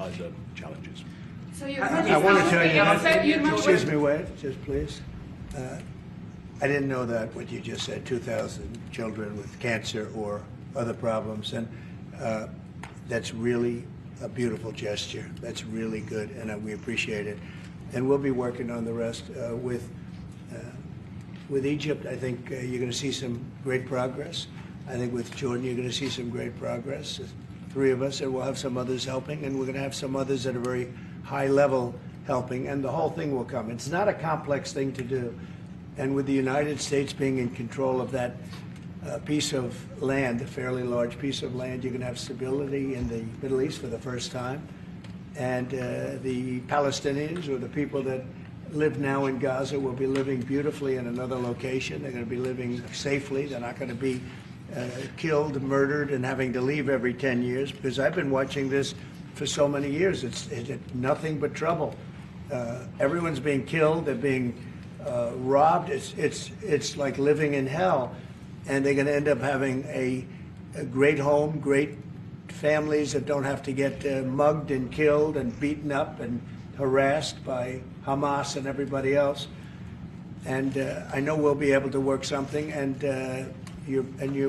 Gaza challenges. So I want to tell you, excuse me, wait, just please. I didn't know that, what you just said, 2,000 children with cancer or other problems, and that's really a beautiful gesture. That's really good, and we appreciate it. And we'll be working on the rest with Egypt. I think you're going to see some great progress. I think with Jordan, you're going to see some great progress. 3 of us, and we'll have some others helping, and we're going to have some others at a very high level helping, and the whole thing will come. It's not a complex thing to do. And with the United States being in control of that piece of land, a fairly large piece of land, you're going to have stability in the Middle East for the first time. And the Palestinians, or the people that live now in Gaza, will be living beautifully in another location. They're going to be living safely. They're not going to be killed, murdered, and having to leave every 10 years, because I've been watching this for so many years. It's nothing but trouble. Everyone's being killed. They're being robbed. It's like living in hell, and they're going to end up having a great home, great families that don't have to get mugged and killed and beaten up and harassed by Hamas and everybody else. And I know we'll be able to work something. And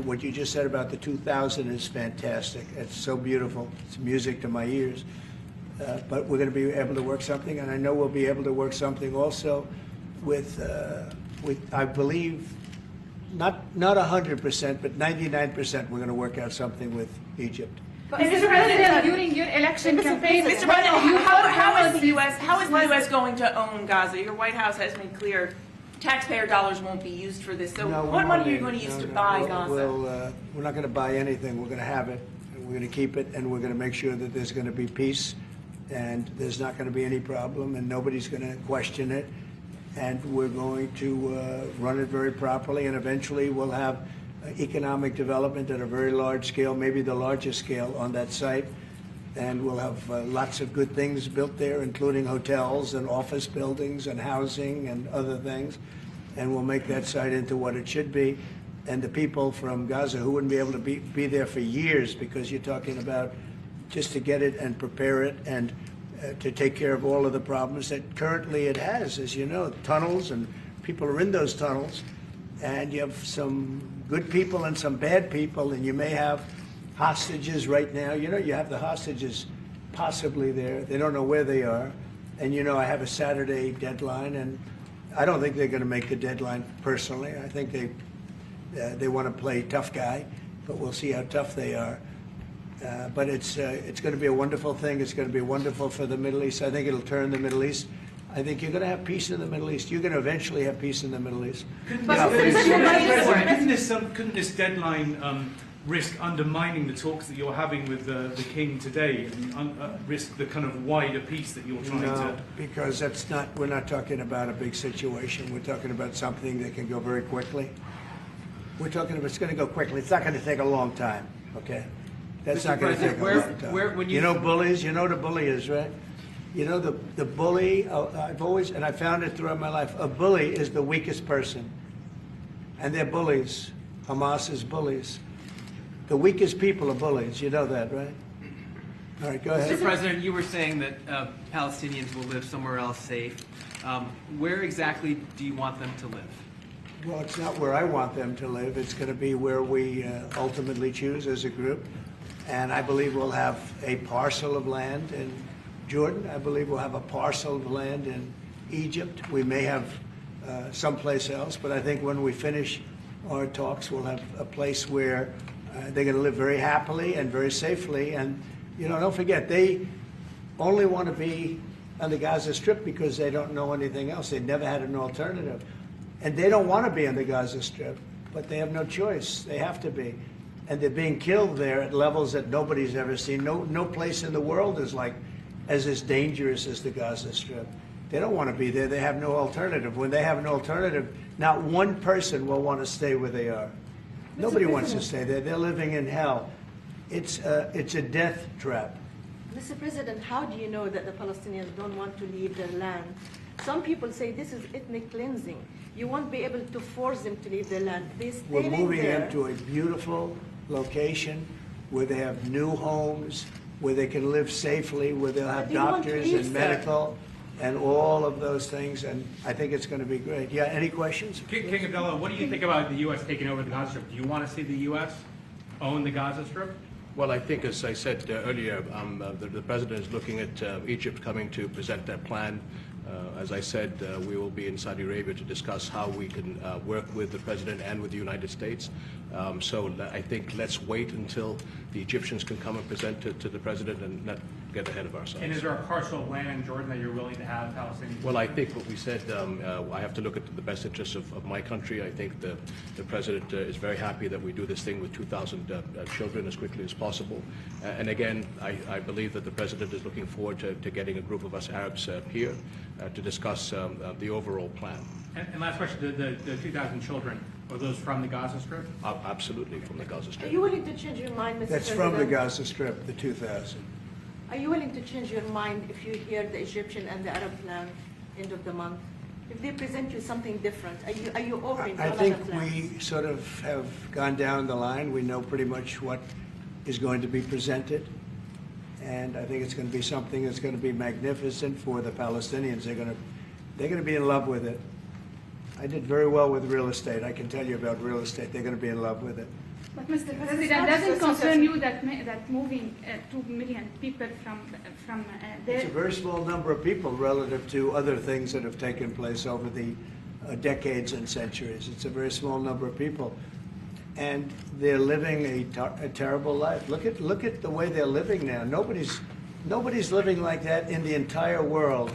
what you just said about the 2,000 is fantastic. It's so beautiful. It's music to my ears. But we're going to be able to work something, and I know we'll be able to work something also with I believe, not 100%, but 99%. We're going to work out something with Egypt. Mr. President, during your election campaign, Mr. President, how is the U.S. going to own Gaza? Your White House has made clear taxpayer dollars won't be used for this. So what money are you going to use to buy Gaza? We're not going to buy anything. We're going to have it. We're going to keep it, and we're going to make sure that there's going to be peace, and there's not going to be any problem, and nobody's going to question it. And we're going to run it very properly, and eventually we'll have economic development at a very large scale, maybe the largest scale on that site. And we'll have lots of good things built there, including hotels and office buildings and housing and other things. And we'll make that site into what it should be. And the people from Gaza who wouldn't be able to be there for years, because you're talking about just to get it and prepare it and to take care of all of the problems that currently it has, as you know, tunnels, and people are in those tunnels, and you have some good people and some bad people, and you may have hostages right now. You know, you have the hostages possibly there. They don't know where they are. And, you know, I have a Saturday deadline, and I don't think they're going to make the deadline personally. I think they want to play tough guy, but we'll see how tough they are. But it's going to be a wonderful thing. It's going to be wonderful for the Middle East. I think it'll turn the Middle East. I think you're going to have peace in the Middle East. You're going to eventually have peace in the Middle East. Couldn't this deadline risk undermining the talks that you're having with the King today, and risk the kind of wider peace that you're trying to? No, because that's not. We're not talking about a big situation. We're talking about something that can go very quickly. We're talking about it's going to go quickly. It's not going to take a long time. Okay. That's not going to take a long time. You know bullies? You know what a bully is, right? You know the bully, I've always, and I found it throughout my life, a bully is the weakest person. And they're bullies. Hamas is bullies. The weakest people are bullies. You know that, right? All right, go ahead. Mr. President, you were saying that Palestinians will live somewhere else safe. Where exactly do you want them to live? Well, it's not where I want them to live. It's going to be where we ultimately choose as a group. And I believe we'll have a parcel of land in Jordan. I believe we'll have a parcel of land in Egypt. We may have someplace else, but I think when we finish our talks, we'll have a place where they're going to live very happily and very safely. And, you know, don't forget, they only want to be on the Gaza Strip because they don't know anything else. They've never had an alternative. And they don't want to be on the Gaza Strip, but they have no choice. They have to be. And they're being killed there at levels that nobody's ever seen. No place in the world is like as dangerous as the Gaza Strip. They don't want to be there. They have no alternative. When they have an alternative, not one person will want to stay where they are. Nobody wants to stay there. They're living in hell. It's a death trap. Mr. President, how do you know that the Palestinians don't want to leave their land? Some people say this is ethnic cleansing. You won't be able to force them to leave their land. We're moving them to a beautiful location where they have new homes, where they can live safely, where they'll have But they want to doctors leave, and sir. medical and all of those things, and I think it's going to be great. Yeah, any questions? King Abdullah, what do you think about the U.S. taking over the Gaza Strip? Do you want to see the U.S. own the Gaza Strip? Well, I think, as I said earlier, the President is looking at Egypt coming to present their plan. As I said, we will be in Saudi Arabia to discuss how we can work with the President and with the United States. So I think let's wait until the Egyptians can come and present to the President and not get ahead of ourselves. And is there a parcel of land in Jordan that you're willing to have Palestinians? Well, I think what we said, I have to look at the best interests of my country. I think the President is very happy that we do this thing with 2,000 children as quickly as possible. And again, I believe that the President is looking forward to getting a group of us Arabs here to discuss the overall plan. And last question, the 2,000 children, are those from the Gaza Strip? Absolutely, from the Gaza Are Strip. you willing to change your mind, Mr. That's President? from the Gaza Strip, the 2,000. Are you willing to change your mind if you hear the Egyptian and the Arab plan end of the month? If they present you something different, are you open to I another think plans? we sort of have gone down the line. We know pretty much what is going to be presented. And I think it's going to be something that's going to be magnificent for the Palestinians. They're going to be in love with it. I did very well with real estate. I can tell you about real estate. They're going to be in love with it. But Mr. President, doesn't concern you that moving 2 million people from It's there? a very small number of people relative to other things that have taken place over the decades and centuries. It's a very small number of people. And they're living a terrible life. Look at the way they're living now. Nobody's living like that in the entire world.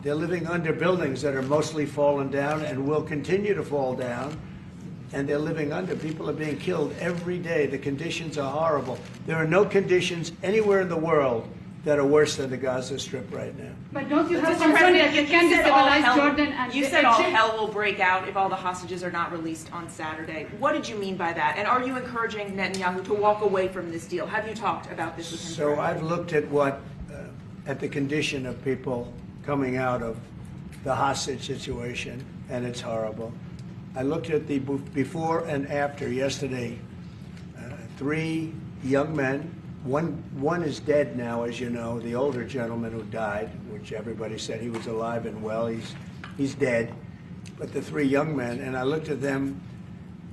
They're living under buildings that are mostly fallen down and will continue to fall down. And they're living under. People are being killed every day. The conditions are horrible. There are no conditions anywhere in the world that are worse than the Gaza Strip right now. But don't you have Mr. concern President, that you can said all destabilize hell- Jordan and You said all Egypt? hell will break out if all the hostages are not released on Saturday. What did you mean by that? And are you encouraging Netanyahu to walk away from this deal? Have you talked about this with him? So I've looked at at the condition of people coming out of the hostage situation, and it's horrible. I looked at the before and after yesterday. 3 young men. One is dead now, as you know. The older gentleman who died, which everybody said he was alive and well, he's dead. But the 3 young men, and I looked at them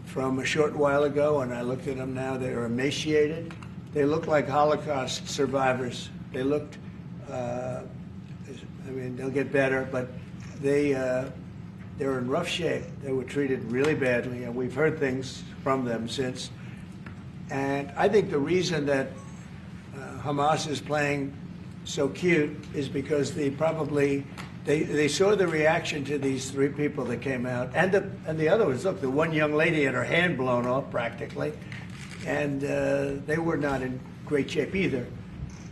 from a short while ago, and I looked at them now. They're emaciated. They look like Holocaust survivors. They looked. I mean, they'll get better, but they're in rough shape. They were treated really badly, and we've heard things from them since. And I think the reason that Hamas is playing so cute is because they saw the reaction to these 3 people that came out, and the other was, look, the one young lady had her hand blown off practically, and they were not in great shape either.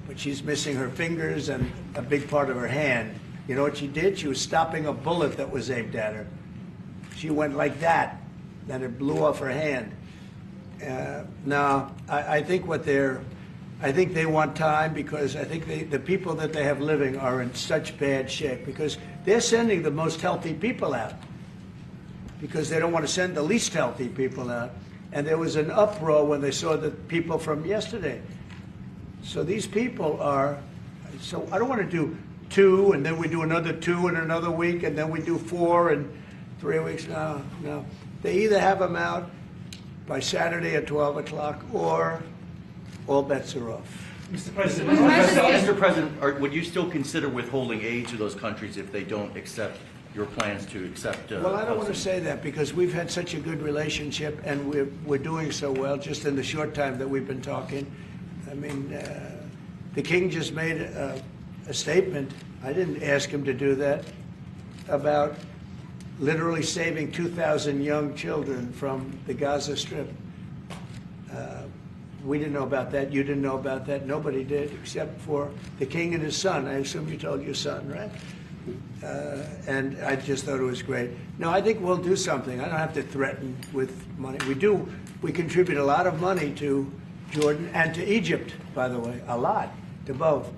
But she's missing her fingers and a big part of her hand. You know what she did? She was stopping a bullet that was aimed at her. She went like that, and it blew off her hand. Now, I think I think they want time, because I think the people that they have living are in such bad shape, because they're sending the most healthy people out because they don't want to send the least healthy people out. And there was an uproar when they saw the people from yesterday. So these people are, so I don't want to do 2 and then we do another 2 in another week and then we do 4 in 3 weeks. No. They either have them out by Saturday at 12 o'clock or all bets are off. Mr. President, would you still consider withholding aid to those countries if they don't accept your plans to accept? Well, I don't want to say that because we've had such a good relationship and we're doing so well just in the short time that we've been talking. I mean, the king just made a statement. I didn't ask him to do that, about literally saving 2,000 young children from the Gaza Strip. We didn't know about that. You didn't know about that. Nobody did, except for the king and his son. I assume you told your son, right? And I just thought it was great. No, I think we'll do something. I don't have to threaten with money. We contribute a lot of money to Jordan and to Egypt, by the way, a lot, to both.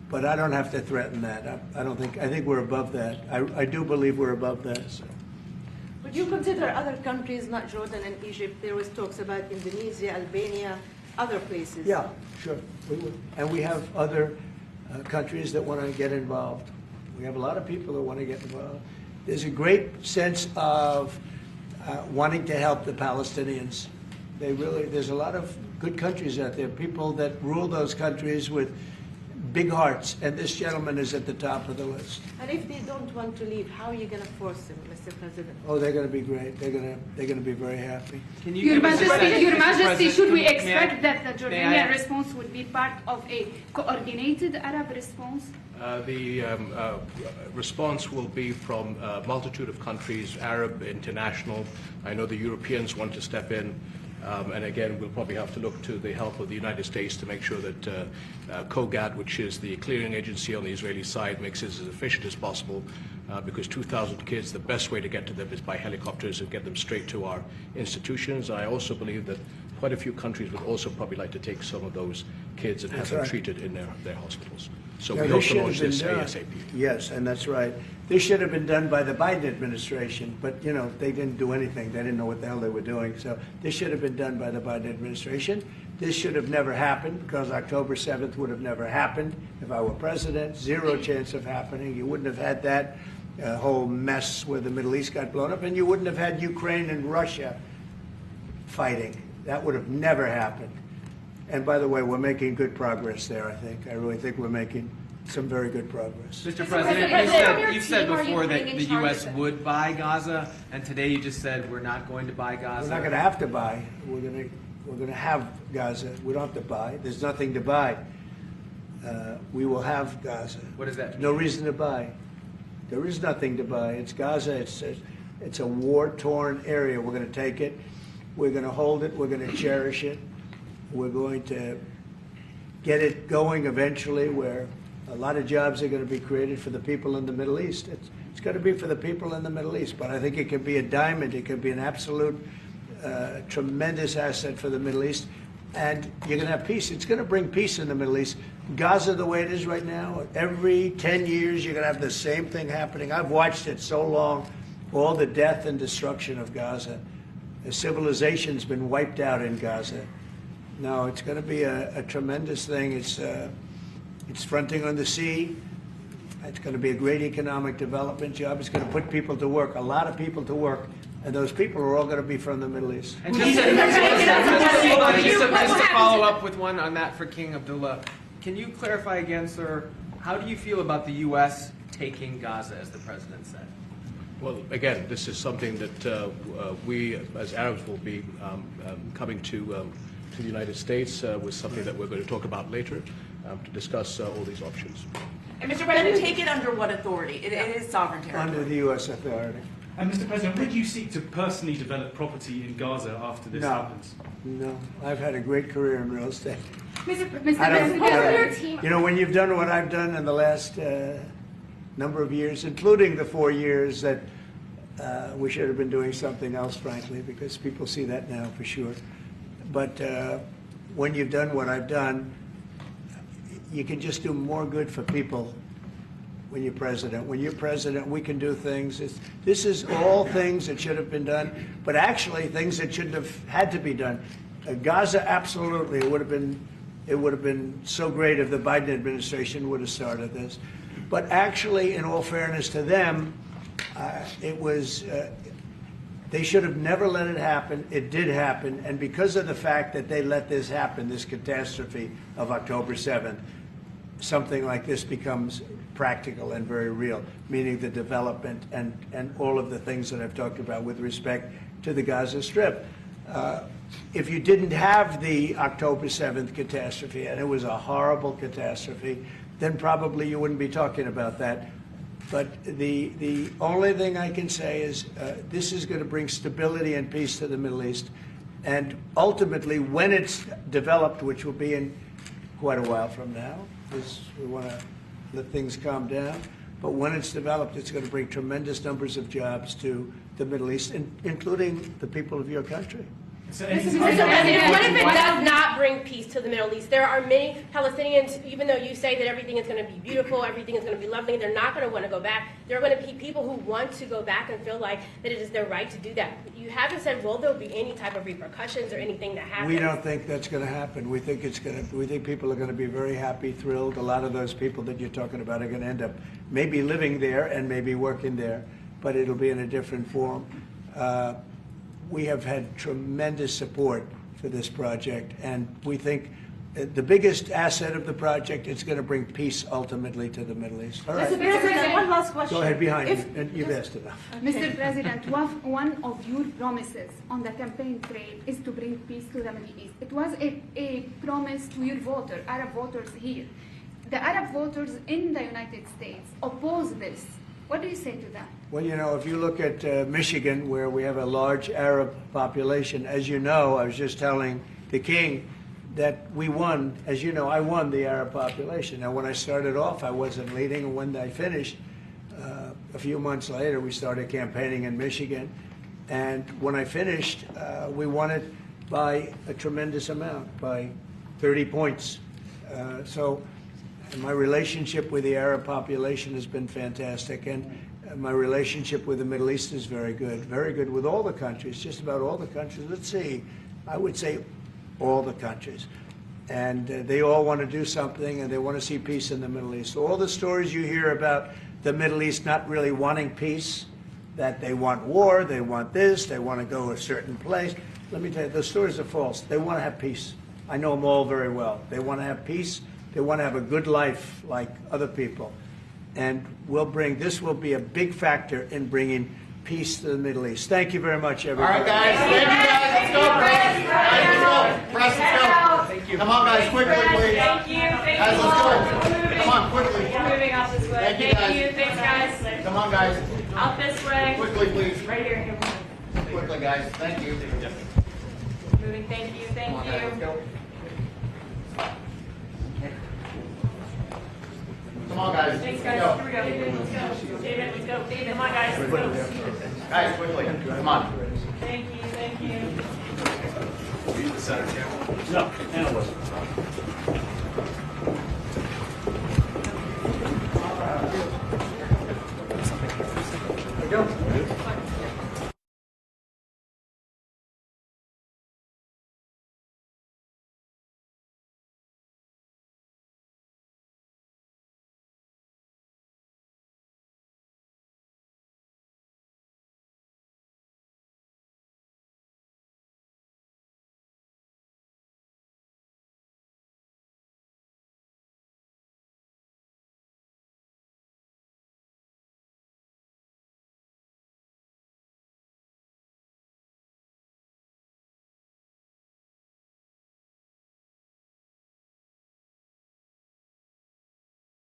But I don't have to threaten that. I think we're above that. I do believe we're above that. So. Would you consider other countries, not Jordan and Egypt? There was talks about Indonesia, Albania, other places. Yeah, sure, we will. And we have other countries that want to get involved. We have a lot of people that want to get involved. There's a great sense of wanting to help the Palestinians. There's a lot of good countries out there, people that rule those countries with big hearts, and this gentleman is at the top of the list. And if they don't want to leave, how are you going to force them, Mr. President? Oh, they're going to be great. They're going to be very happy. Can you Your give us just Majesty, Your Mr. Majesty, President, should we may I- expect that the may I- Jordanian response would be part of a coordinated Arab response? The response will be from a multitude of countries, Arab, international. I know the Europeans want to step in. And again, we'll probably have to look to the help of the United States to make sure that COGAT, which is the clearing agency on the Israeli side, makes it as efficient as possible, because 2,000 kids, the best way to get to them is by helicopters and get them straight to our institutions. I also believe that quite a few countries would also probably like to take some of those kids and have That's them right. treated in their hospitals. So Yeah, we this hope to should have launch been this done. ASAP. Yes, and that's right. This should have been done by the Biden administration, but, you know, they didn't do anything. They didn't know what the hell they were doing. So this should have been done by the Biden administration. This should have never happened, because October 7th would have never happened if I were president. Zero chance of happening. You wouldn't have had that whole mess where the Middle East got blown up, and you wouldn't have had Ukraine and Russia fighting. That would have never happened. And by the way, we're making good progress there, I think. I really think we're making some very good progress. Mr. President, President, you said team, are you before that putting in the charge U.S. of it? would buy Gaza, and today you just said we're not going to buy Gaza. We're not going to have to buy. We're going to have Gaza. We don't have to buy. There's nothing to buy. We will have Gaza. What does that mean? No reason to buy. There is nothing to buy. It's Gaza. It's a war-torn area. We're going to take it. We're going to hold it. We're going to cherish it. We're going to get it going eventually, where a lot of jobs are going to be created for the people in the Middle East. It's going to be for the people in the Middle East, but I think it could be a diamond. It could be an absolute tremendous asset for the Middle East, and you're going to have peace. It's going to bring peace in the Middle East. Gaza, the way it is right now, every 10 years you're going to have the same thing happening. I've watched it so long, all the death and destruction of Gaza. The civilization's been wiped out in Gaza. No, it's going to be a tremendous thing. It's fronting on the sea. It's going to be a great economic development job. It's going to put people to work, a lot of people to work, and those people are all going to be from the Middle East. And just to follow up with one on that for King Abdullah, can you clarify again, sir, how do you feel about the U.S. taking Gaza, as the president said? Well, again, this is something that we, as Arabs, will be coming to the United States with something that we're going to talk about later to discuss all these options. And Mr. President, take it under what authority? It is sovereign territory. Under the U.S. authority. And Mr. President, would you seek to personally develop property in Gaza after this No. happens? No, I've had a great career in real estate. Mr. I don't- President, You know, when you've done what I've done in the last number of years, including the 4 years that we should have been doing something else, frankly, because people see that now for sure. But when you've done what I've done, you can just do more good for people when you're president. When you're president, we can do things. This is all things that should have been done, but actually things that shouldn't have had to be done. Gaza, absolutely, it would have been so great if the Biden administration would have started this. But actually, in all fairness to them, it was. They should have never let it happen. It did happen, and because of the fact that they let this happen, this catastrophe of October 7th, something like this becomes practical and very real, meaning the development and all of the things that I've talked about with respect to the Gaza Strip. If you didn't have the October 7th catastrophe, and it was a horrible catastrophe, then probably you wouldn't be talking about that. But the only thing I can say is this is going to bring stability and peace to the Middle East. And ultimately, when it's developed, which will be in quite a while from now, because we want to let things calm down. But when it's developed, it's going to bring tremendous numbers of jobs to the Middle East, including the people of your country. So This is any- Mr. President, what if it One- does not bring peace to the Middle East? There are many Palestinians, even though you say that everything is going to be beautiful, everything is going to be lovely, they're not going to want to go back. There are going to be people who want to go back and feel like that it is their right to do that. You haven't said, will there be any type of repercussions or anything that happens? We don't think that's going to happen. We think we think people are going to be very happy, thrilled. A lot of those people that you're talking about are going to end up maybe living there and maybe working there, but it'll be in a different form. We have had tremendous support for this project, and we think the biggest asset of the project is going to bring peace ultimately to the Middle East. All right. Mr. President, one last question. Go ahead, behind If- you. And you've asked enough. Mr. President, one of your promises on the campaign trail is to bring peace to the Middle East. It was a promise to your Arab voters here. The Arab voters in the United States oppose this. What do you say to that? Well, you know, if you look at Michigan, where we have a large Arab population, as you know, I was just telling the King that we won. As you know, I won the Arab population. Now, when I started off, I wasn't leading, and when I finished, a few months later, we started campaigning in Michigan. And when I finished, we won it by a tremendous amount, by 30 points. So my relationship with the Arab population has been fantastic, and my relationship with the Middle East is very good with all the countries, just about all the countries. Let's see, I would say all the countries. And they all want to do something, and they want to see peace in the Middle East. All the stories you hear about the Middle East not really wanting peace, that they want war, they want this, they want to go a certain place. Let me tell you, those stories are false. They want to have peace. I know them all very well. They want to have peace. They want to have a good life like other people. And this will be a big factor in bringing peace to the Middle East. Thank you very much, everybody. All right, guys. Thank you, guys. Let's go, press. Guys, let's go. Press, let's go. Thank you. Come on, guys, quickly, please. Thank you. Guys, let's go. Come on, quickly. We're moving off this way. Thank you, guys. Thanks, guys. Come on, guys. Out this way. Quickly, please. Right here. Quickly, guys. Thank you. Moving. Thank you. Come on, guys, let's Thank go. you. Come on, guys. Thanks, Let's guys. go. Here we go. Let's go. David, let's go. David, come on, guys. Let's go. Guys, quickly. Come on. Thank you. Thank you. No, analyst.